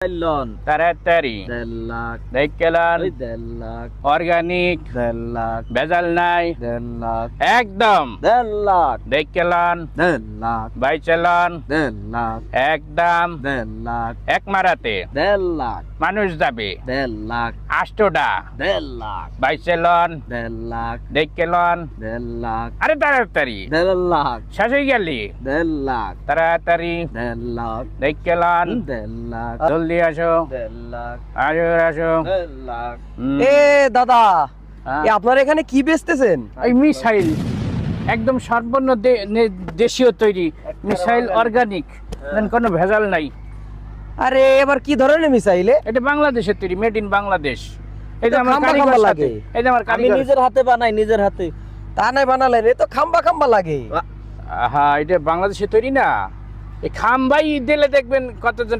Loan তাড়াতাড়ি 1.5 লাখ দেখলেন 1.5 lakh organic 1.5 lakh ভেজাল নাই 1.5 লাখ একদম 1.5 লাখ দেখলেন 1.5 লাখ বাইচালান 1.5 লাখ একদম 1.5 লাখ এক মারাতে 1.5 লাখ মানুষ যাবে 1.5 লাখ আষ্টটা 1.5 লাখ বাইচালন 1.5 লাখ দেখলেন 1.5 লাখ আরে তাড়াতাড়ি 1.5 লাখ শেষ হয়ে গেলি 1.5 লাখ তাড়াতাড়ি 1.5 লাখ দেখলেন 1.5 লাখ জলদি আসো 1.5 লাখ আসো আসো 1.5 লাখ এ দাদা হ্যাঁ? এ আপনার এখানে কি বেচতেছেন? এই মিসাইল একদম সম্পূর্ণ দেশীয় তৈরি মিসাইল অর্গানিক কোনো ভেজাল নাই। আরে এবার কি ধরনের মিসাইলে? এটা বাংলাদেশের তৈরি, মেড ইন বাংলাদেশ। এই যে এটা আমার খাম্বা কারিগর খাম্বা সাথে, লাগে। এই যে আমার আমি কারিগর। নিজের হাতে বানাই নিজের হাতে তা নাই বানালেন, এ তো খাম্বা খাম্বা লাগে। হ্যাঁ, এটা বাংলাদেশের তৈরি না। এই খাম্বাই দিলে দেখবেন কতজন